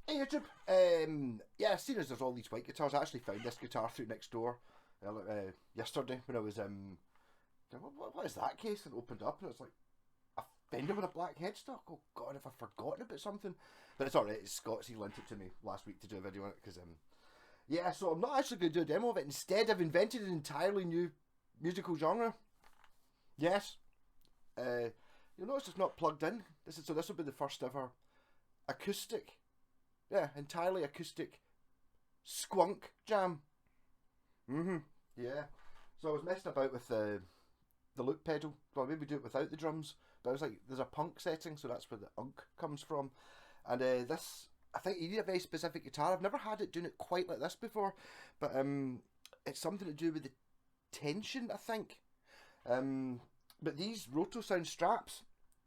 Hey YouTube, yeah, seeing as there's all these white guitars, I actually found this guitar through next door yesterday when I was what is that case? And opened up and it's like a Fender with a black headstock. Oh God, have I forgotten about something? But it's alright. It's Scott's. He lent it to me last week to do a video on it because yeah. So I'm not actually going to do a demo of it. Instead, I've invented an entirely new musical genre. Yes, you'll notice it's not plugged in. This will be the first ever acoustic, yeah, entirely acoustic squnk jam. Yeah. So I was messing about with the loop pedal. Well, maybe do it without the drums. But I was like, there's a punk setting, so that's where the unk comes from. And this, I think you need a very specific guitar. I've never had it doing it quite like this before, but it's something to do with the tension, I think. But these Roto Sound straps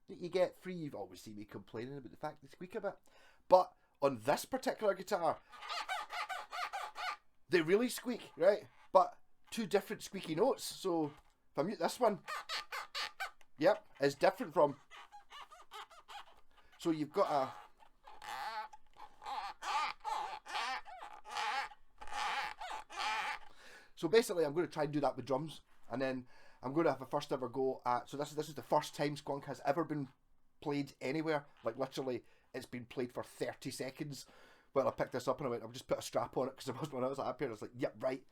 that you get free, you've always seen me complaining about the fact they squeak a bit. But on this particular guitar, they really squeak, right? But two different squeaky notes. So if I mute this one, yep, it's different from. So you've got a. So basically, I'm going to try and do that with drums, and then I'm going to have a first ever go at. So this is the first time Squnk has ever been played anywhere. Like literally, it's been played for 30 seconds. Well, I picked this up and I went, I'll just put a strap on it because when I was up here, I was like, yep, right,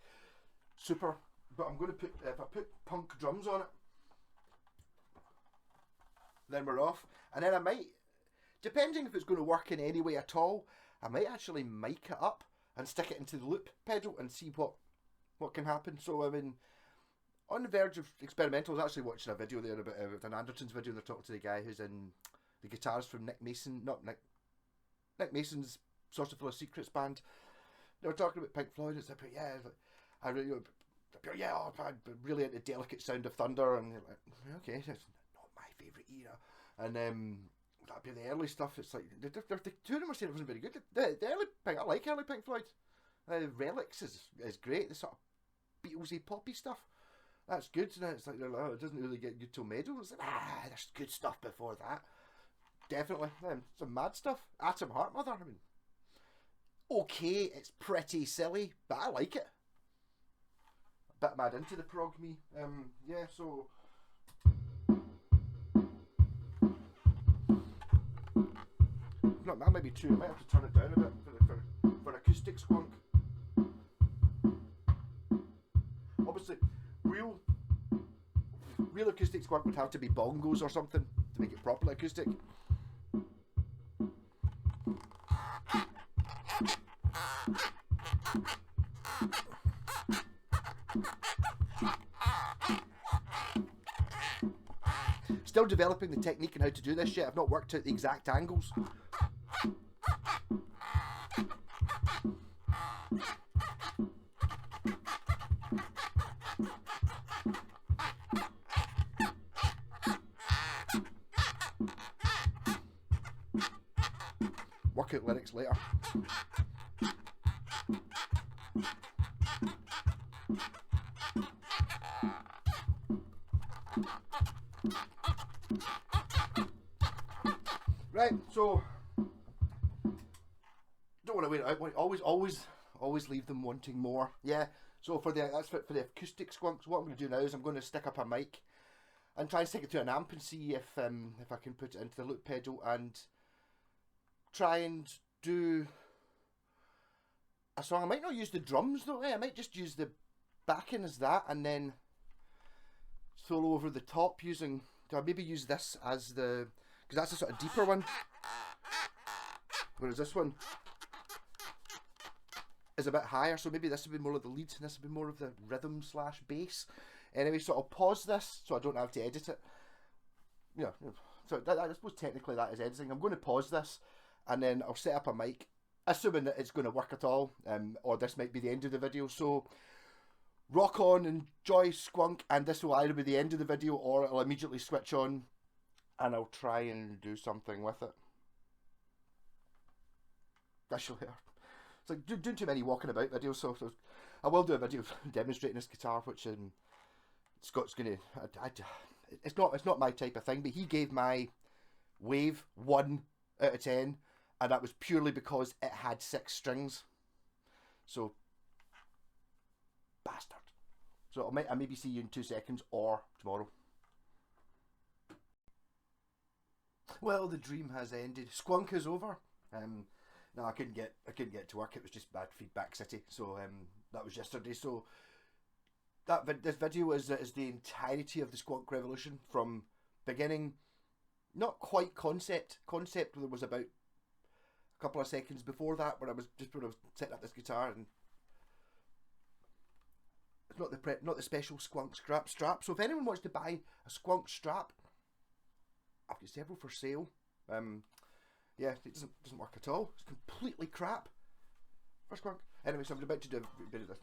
super. But I'm going to put, if I put punk drums on it, then we're off. And then I might, depending if it's going to work in any way at all, I might actually mic it up and stick it into the loop pedal and see what can happen. So I mean, on the verge of experimental, I was actually watching a video there about an Andertons video. They're talking to the guy who's in the guitars from Nick Mason, not Nick Mason's Source of Full of Secrets band. They were talking about Pink Floyd. It's like, yeah, I really, yeah, oh, I'm really into Delicate Sound of Thunder, and you're like, okay, that's not my favourite era. And that'd be the early stuff. It's like the two of them were saying it wasn't very good. The early Pink, I like early Pink Floyd. Relics is great. The sort of Beatlesy poppy stuff. That's good. And it's like, oh, it doesn't really get good till Meadow. It's like, there's good stuff before that. Definitely. Some mad stuff. Atom Heart Mother. I mean, okay, it's pretty silly, but I like it. A bit mad into the prog me. Yeah, so no, that might be true. I might have to turn it down a bit for acoustic Squnk. Obviously, real acoustic Squnk would have to be bongos or something to make it properly acoustic. Still developing the technique and how to do this yet. I've not worked out the exact angles. Work out lyrics later. Right, so don't want to wait out. Always leave them wanting more. Yeah. So for the acoustic Squnks, what I'm going to do now is I'm going to stick up a mic and try and stick it to an amp and see if I can put it into the loop pedal and try and do a song. I might not use the drums though. I might just use the backing as that and then solo over the top using. I'll maybe use this as the, because that's a sort of deeper one, whereas this one is a bit higher, so maybe this would be more of the lead and this would be more of the rhythm slash bass. Anyway, so I'll pause this so I don't have to edit it. Yeah, so I suppose technically that is editing. I'm going to pause this and then I'll set up a mic, assuming that it's going to work at all, or this might be the end of the video. So rock on, enjoy Squnk, and this will either be the end of the video or it'll immediately switch on and I'll try and do something with it. This will hurt. It's like doing too many walking about videos, so I will do a video demonstrating this guitar, which Scott's gonna. It's not my type of thing, but he gave my Wave 1 out of 10, and that was purely because it had 6 strings. So, bastard. So I maybe see you in 2 seconds or tomorrow. Well, the dream has ended. Squnk is over. No, I couldn't get to work. It was just bad feedback city. So that was yesterday. So this video is the entirety of the squnk revolution from beginning. Not quite concept. Concept there was about a couple of seconds before that, when I was setting up this guitar, and it's not the special squnk strap. So if anyone wants to buy a squnk strap, I've got several for sale. Yeah, it doesn't work at all. It's completely crap for squnk. Anyway, so I'm about to do a bit of this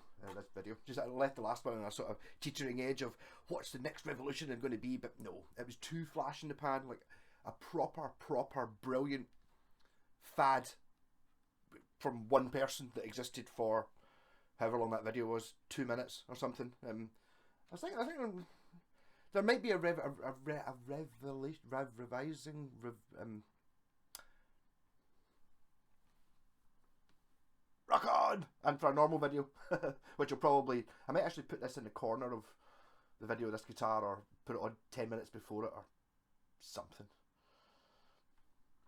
video. Just I left the last one on a sort of teetering edge of what's the next revolution going to be, but no, it was too flash in the pan, like a proper brilliant fad from one person that existed for however long that video was, 2 minutes or something. I think there might be a revising. Rock on! And for a normal video, which will probably, I might actually put this in the corner of the video of this guitar, or put it on 10 minutes before it or something.